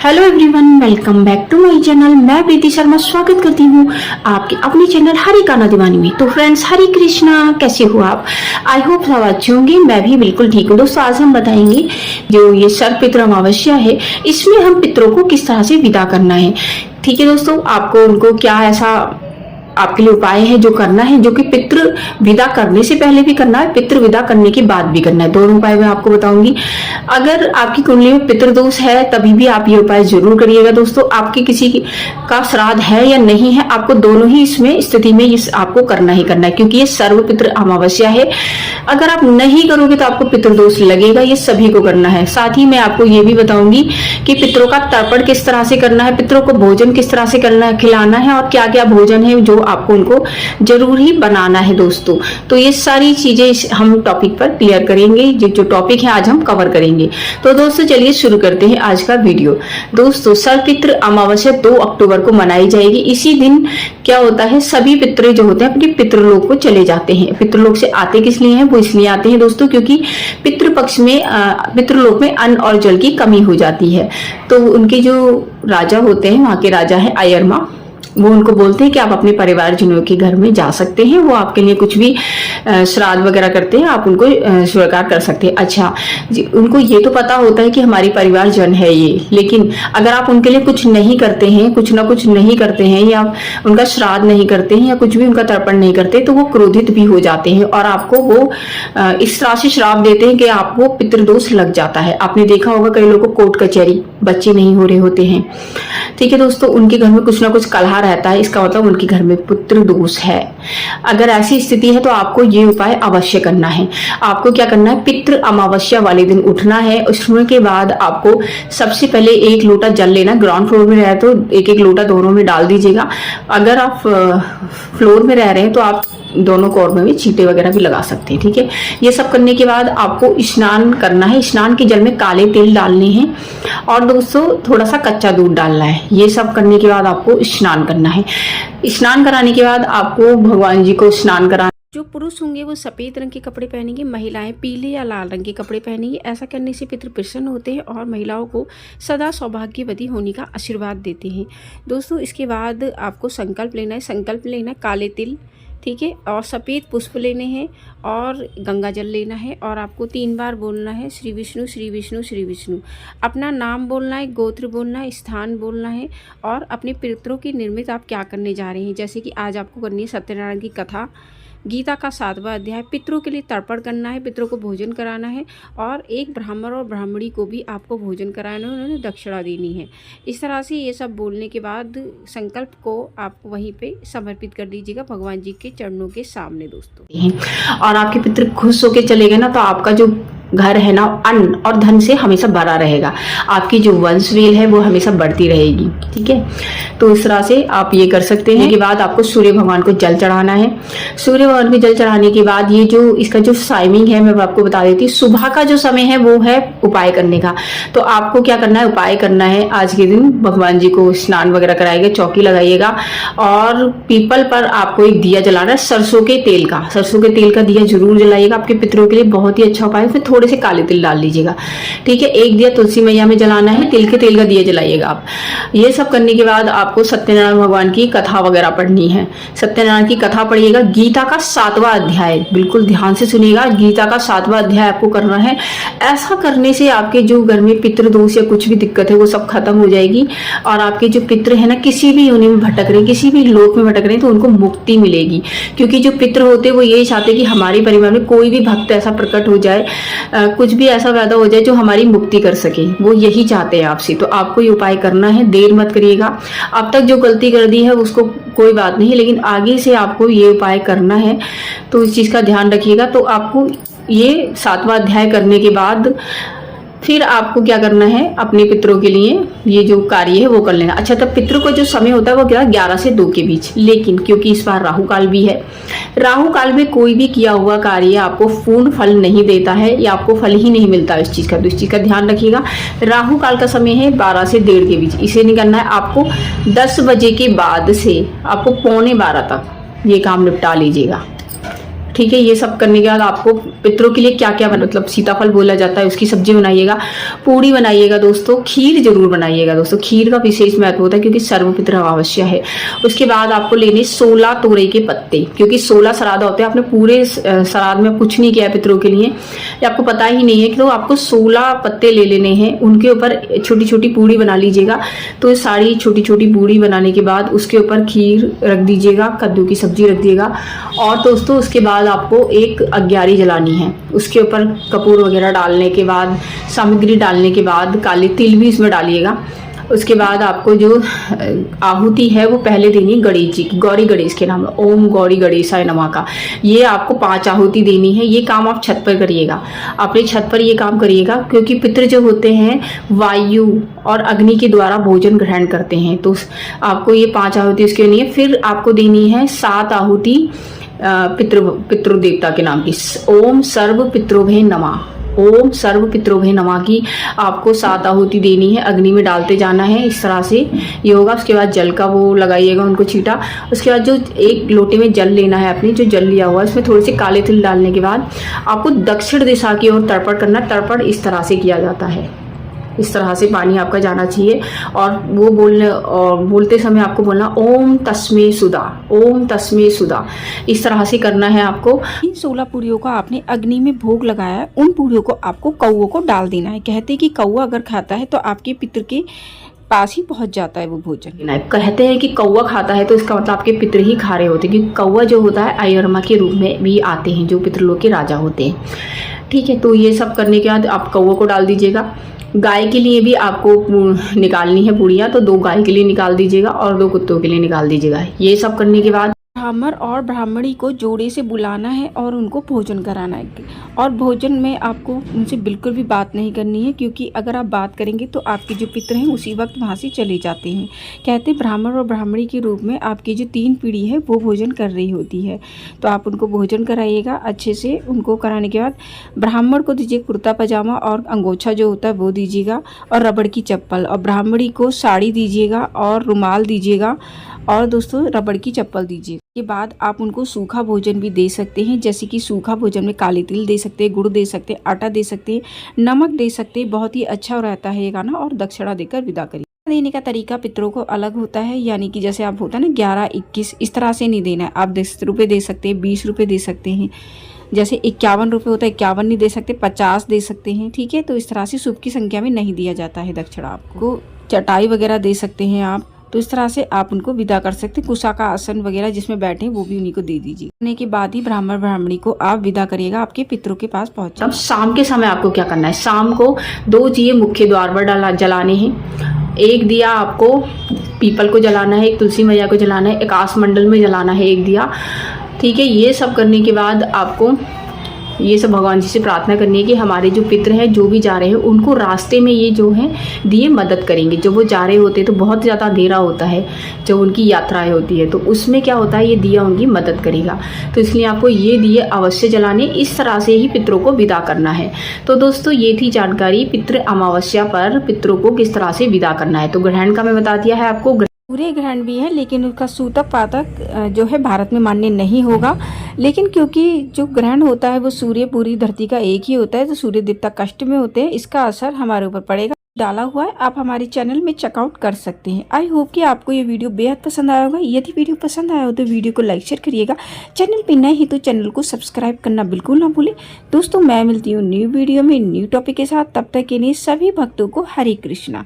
Hello everyone, welcome back to my channel. मैं प्रीति शर्मा स्वागत करती हूँ आपके अपने चैनल हरी काना दीवानी में। तो फ्रेंड्स, हरी कृष्णा, कैसे हो आप? आई होप सब अच्छे होंगे। मैं भी बिल्कुल ठीक हूँ। दोस्तों, आज हम बताएंगे जो ये सर्वपितृ अमावस्या है, इसमें हम पितरों को किस तरह से विदा करना है। ठीक है दोस्तों, आपको उनको क्या ऐसा आपके लिए उपाय है जो करना है, जो कि पितृ विदा करने से पहले भी करना है, पितृ विदा करने के बाद भी करना है। दोनों उपाय मैं आपको बताऊंगी। अगर आपकी कुंडली में पितृ दोष है तभी भी आप ये उपाय जरूर करिएगा। दोस्तों, आपके किसी का श्राद्ध है या नहीं है, आपको दोनों ही इसमें स्थिति में इस आपको करना ही करना है, क्योंकि ये सर्व पितृ अमावस्या है। अगर आप नहीं करोगे तो आपको पितृ दोष लगेगा। ये सभी को करना है। साथ ही मैं आपको ये भी बताऊंगी कि पितरों का तर्पण किस तरह से करना है, पितरों को भोजन किस तरह से करना है, खिलाना है, और क्या क्या भोजन है जो आपको उनको जरूर ही बनाना है। दोस्तों, तो ये सारी चीजें हम टॉपिक पर क्लियर करेंगे। जो टॉपिक है आज हम कवर करेंगे। तो दोस्तों, चलिए शुरू करते हैं आज का वीडियो। दोस्तों, सर्वपितृ अमावस्या 2 अक्टूबर को मनाई जाएगी। इसी दिन क्या होता है, सभी पितरे जो होते हैं अपने पितृलोक को चले जाते हैं। पितृलोक से आते किस लिए हैं? वो इसलिए आते हैं दोस्तों क्योंकि पितृपक्ष में पितृलोक में अन्न और जल की कमी हो जाती है। तो उनके जो राजा होते हैं, वहां के राजा है आयरमा, वो उनको बोलते हैं कि आप अपने परिवारजनों के घर में जा सकते हैं। वो आपके लिए कुछ भी श्राद्ध वगैरह करते हैं, आप उनको स्वीकार कर सकते हैं। अच्छा, उनको ये तो पता होता है कि हमारी परिवारजन है ये, लेकिन अगर आप उनके लिए कुछ नहीं करते हैं, कुछ ना कुछ नहीं करते हैं, या उनका श्राद्ध नहीं करते हैं, या कुछ भी उनका तर्पण नहीं करते, तो वो क्रोधित भी हो जाते हैं और आपको वो इस तरह से श्राप देते हैं कि आपको पितृदोष लग जाता है। आपने देखा होगा कई लोगों को कोर्ट कचहरी, बच्चे नहीं हो रहे होते हैं। ठीक है दोस्तों, उनके घर में कुछ ना कुछ कलह रहता है, इसका मतलब उनके घर में पुत्र दोष है। अगर ऐसी स्थिति है तो आपको ये उपाय अवश्य करना है। आपको क्या करना है, पितृ अमावस्या वाले दिन उठना है। उठने के बाद आपको सबसे पहले 1 लोटा जल लेना। ग्राउंड फ्लोर में रहे तो 1-1 लोटा दोनों में डाल दीजिएगा। अगर आप फ्लोर में रह रहे हैं तो आप दोनों कॉर्नर में छींटे वगैरह भी लगा सकते हैं। ठीक है, ये सब करने के बाद आपको स्नान करना है। स्नान के जल में काले तिल डालने हैं और दोस्तों थोड़ा सा कच्चा दूध डालना है। ये सब करने के बाद आपको स्नान करना है। स्नान कराने के बाद आपको भगवान जी को स्नान कराना। जो पुरुष होंगे वो सफेद रंग के कपड़े पहनेंगे, महिलाएं पीले या लाल रंग के कपड़े पहनेंगी। ऐसा करने से पितृ प्रसन्न होते हैं और महिलाओं को सदा सौभाग्यवती होने का आशीर्वाद देते हैं। दोस्तों, इसके बाद आपको संकल्प लेना है। संकल्प लेना है काले तिल, ठीक है, और सफ़ेद पुष्प लेने हैं और गंगा जल लेना है। और आपको 3 बार बोलना है श्री विष्णु श्री विष्णु श्री विष्णु। अपना नाम बोलना है, गोत्र बोलना है, स्थान बोलना है, और अपने पितरों की निर्मित आप क्या करने जा रहे हैं। जैसे कि आज आपको करनी है सत्यनारायण की कथा, गीता का 7वां अध्याय, पितरों के लिए तर्पण करना है, पितरों को भोजन कराना है, और एक ब्राह्मण और ब्राह्मणी को भी आपको भोजन कराना है, उन्होंने दक्षिणा देनी है। इस तरह से ये सब बोलने के बाद संकल्प को आप वहीं पे समर्पित कर दीजिएगा भगवान जी के चरणों के सामने दोस्तों। और आपके पितृ खुश होकर चले गए ना, तो आपका जो घर है ना, अन्न और धन से हमेशा भरा रहेगा। आपकी जो वंशवेल है वो हमेशा बढ़ती रहेगी। ठीक है, तो इस तरह से आप ये कर सकते हैं। के बाद आपको सूर्य भगवान को जल चढ़ाना है। सूर्य भगवान को जल चढ़ाने के बाद ये जो इसका जो टाइमिंग है मैं आपको बता देती हूँ। सुबह का जो समय है वो है उपाय करने का। तो आपको क्या करना है, उपाय करना है। आज के दिन भगवान जी को स्नान वगैरह कराइएगा, चौकी लगाइएगा, और पीपल पर आपको एक दिया जलाना है सरसों के तेल का। सरसों के तेल का दिया जरूर जलाइएगा, आपके पितरों के लिए बहुत ही अच्छा उपाय। फिर थोड़े से काले तिल डाल लीजिएगा। ठीक है, 1 दिया तुलसी मैया में जलाना है, तिल के तेल का दिया जलाइएगा आप। ये सब करने के बाद आपको सत्यनारायण भगवान की कथा वगैरह पढ़नी है। सत्यनारायण की कथा पढ़िएगा। गीता का 7वां अध्याय, बिल्कुल ध्यान से सुनिएगा। गीता का 7वां अध्याय आपको करना है। ऐसा करने से आपके जो घर में पितृ दोष या कुछ भी दिक्कत है वो सब खत्म हो जाएगी, और आपके जो पितृ है ना, किसी भी योनि में भटक रहे, किसी भी लोक में भटक रहे, तो उनको मुक्ति मिलेगी। क्योंकि जो पितृ होते हैं वो यही चाहते हैं कि हमारे परिवार में कोई भी भक्त ऐसा प्रकट हो जाए, कुछ भी ऐसा पैदा हो जाए जो हमारी मुक्ति कर सके। वो यही चाहते हैं आपसे। तो आपको ये उपाय करना है, देर मत करिएगा। अब तक जो गलती कर दी है उसको कोई बात नहीं, लेकिन आगे से आपको ये उपाय करना है, तो इस चीज का ध्यान रखिएगा। तो आपको ये 7वां अध्याय करने के बाद फिर आपको क्या करना है, अपने पितरों के लिए ये जो कार्य है वो कर लेना। अच्छा, तब पितरों का जो समय होता है वो क्या, 11 से 2 के बीच। लेकिन क्योंकि इस बार राहु काल भी है, राहु काल में कोई भी किया हुआ कार्य आपको पूर्ण फल नहीं देता है, या आपको फल ही नहीं मिलता है इस चीज का। तो इस चीज का ध्यान रखिएगा। राहु काल का समय है 12 से 1:30 के बीच। इसे नहीं करना है आपको। 10 बजे के बाद से आपको 11:45 तक ये काम निपटा लीजिएगा। ठीक है। ये सब करने के बाद आपको पितरों के लिए क्या क्या मतलब सीताफल बोला जाता है उसकी सब्जी बनाइएगा, पूड़ी बनाइएगा दोस्तों, खीर जरूर बनाइएगा दोस्तों। खीर का विशेष महत्व होता है क्योंकि सर्वपित्र अमावस्या है। उसके बाद आपको लेने 16 तोरई के पत्ते, क्योंकि 16 श्राद्ध होते हैं। आपने पूरे श्राद्ध में कुछ नहीं किया पितरों के लिए, आपको पता ही नहीं है कि तो आपको 16 पत्ते ले लेने हैं, उनके ऊपर छोटी छोटी पूड़ी बना लीजिएगा। तो सारी छोटी छोटी पूड़ी बनाने के बाद उसके ऊपर खीर रख दीजिएगा, कद्दू की सब्जी रख दिएगा। और दोस्तों उसके बाद आपको एक अग्यारी जलानी है, उसके ऊपर कपूर वगैरह डालने के बाद, सामग्री डालने के बाद काले तिल भी इसमें डालिएगा। उसके बाद आपको जो आहुति है वो पहले देनी है गणेश जी की, गौरी गणेश के नाम, ओम गौरी गणेशाय नमः का। ये आपको 5 आहुति देनी है। ये काम आप छत पर करिएगा, अपने छत पर ये काम करिएगा, क्योंकि पितृ जो होते हैं वायु और अग्नि के द्वारा भोजन ग्रहण करते हैं। तो आपको ये 5 आहुति उसके देनी है। फिर आपको देनी है 7 आहुति पितृ देवता के नाम की, ओम सर्व पितृभ्ये नमः, ओम सर्व पितृभ्ये नमः की आपको 7 आहुति देनी है, अग्नि में डालते जाना है। इस तरह से ये होगा। उसके बाद जल का वो लगाइएगा उनको छींटा। उसके बाद जो एक लोटे में जल लेना है, अपनी जो जल लिया हुआ है उसमें थोड़े से काले तिल डालने के बाद आपको दक्षिण दिशा की ओर तर्पण करना। तर्पण इस तरह से किया जाता है, इस तरह से पानी आपका जाना चाहिए। और वो बोलते समय आपको बोलना ओम तस्मै सुधा, ओम तस्मै सुधा, इस तरह से करना है आपको। इन 16 पूरियों का आपने अग्नि में भोग लगाया है, उन पूरियों को आपको कौओं को डाल देना है। कहते हैं कि कौआ अगर खाता है तो आपके पितृ के पास ही पहुंच जाता है वो भोजन। कहते हैं कि कौवा खाता है तो इसका मतलब आपके पितृ ही खा रहे होते हैं, क्योंकि कौवा जो होता है अयरमा के रूप में भी आते हैं, जो पितृलोक के राजा होते हैं। ठीक है, तो ये सब करने के बाद आप कौवा को डाल दीजिएगा। गाय के लिए भी आपको निकालनी है पूड़ियाँ, तो 2 गाय के लिए निकाल दीजिएगा और 2 कुत्तों के लिए निकाल दीजिएगा। ये सब करने के बाद ब्राह्मण और ब्राह्मणी को जोड़े से बुलाना है और उनको भोजन कराना है। और भोजन में आपको उनसे बिल्कुल भी बात नहीं करनी है, क्योंकि अगर आप बात करेंगे तो आपके जो पितृ हैं उसी वक्त वहाँ से चले जाते हैं। कहते हैं ब्राह्मण और ब्राह्मणी के रूप में आपकी जो 3 पीढ़ी है वो भोजन कर रही होती है। तो आप उनको भोजन कराइएगा अच्छे से। उनको कराने के बाद ब्राह्मण को दीजिए कुर्ता पजामा और अंगोछा जो होता है वो दीजिएगा, और रबड़ की चप्पल। और ब्राह्मणी को साड़ी दीजिएगा और रुमाल दीजिएगा, और दोस्तों रबड़ की चप्पल दीजिए। के बाद आप उनको सूखा भोजन भी दे सकते हैं, जैसे कि सूखा भोजन में काले तिल दे सकते हैं, गुड़ दे सकते हैं, आटा दे सकते हैं, नमक दे सकते हैं। बहुत ही अच्छा रहता है ये गाना। और दक्षिणा देकर विदा करिए। देने का तरीका पितरों को अलग होता है, यानी कि जैसे आप होता है ना 11, 21 इस तरह से नहीं देना है। आप 10 रुपये दे सकते हैं, 20 रुपये दे सकते हैं। जैसे 51 रुपये होता है, 51 नहीं दे सकते, 50 दे सकते हैं। ठीक है, तो इस तरह से शुभ की संख्या में नहीं दिया जाता है दक्षिणा। आपको चटाई वगैरह दे सकते हैं आप, तो इस तरह से आप उनको विदा कर सकते हैं। कुशा का आसन वगैरह जिसमें बैठे वो भी उन्हीं को दे दीजिए। करने के बाद ही ब्राह्मण ब्राह्मणी को आप विदा करिएगा, आपके पितरों के पास पहुंचे। अब शाम के समय आपको क्या करना है, शाम को 2 दिए मुख्य द्वार पर जलाने हैं। एक दिया आपको पीपल को जलाना है, एक तुलसी मैया को जलाना है, आकाश मंडल में जलाना है एक दिया। ठीक है, ये सब करने के बाद आपको ये सब भगवान जी से प्रार्थना करनी है कि हमारे जो पितृ हैं जो भी जा रहे हैं उनको रास्ते में ये जो हैं दिए मदद करेंगे। जब वो जा रहे होते हैं तो बहुत ज़्यादा अंधेरा होता है, जब उनकी यात्राएं होती है तो उसमें क्या होता है ये दिया उनकी मदद करेगा। तो इसलिए आपको ये दिए अवश्य जलाने, इस तरह से ही पितरों को विदा करना है। तो दोस्तों ये थी जानकारी पितृ अमावस्या पर पितरों को किस तरह से विदा करना है। तो ग्रहण का मैं बता दिया है आपको। सूर्य ग्रहण भी है, लेकिन उसका सूतक पातक जो है भारत में मान्य नहीं होगा। लेकिन क्योंकि जो ग्रहण होता है वो सूर्य पूरी धरती का एक ही होता है, तो सूर्य देवता कष्ट में होते हैं, इसका असर हमारे ऊपर पड़ेगा। डाला हुआ है, आप हमारे चैनल में चेकआउट कर सकते हैं। आई होप कि आपको ये वीडियो बेहद पसंद आया होगा। यदि वीडियो पसंद आया हो तो वीडियो को लाइक शेयर करिएगा। चैनल पे नए ही तो चैनल को सब्सक्राइब करना बिल्कुल ना भूलें। दोस्तों मैं मिलती हूँ न्यू वीडियो में न्यू टॉपिक के साथ, तब तक के लिए सभी भक्तों को हरे कृष्णा।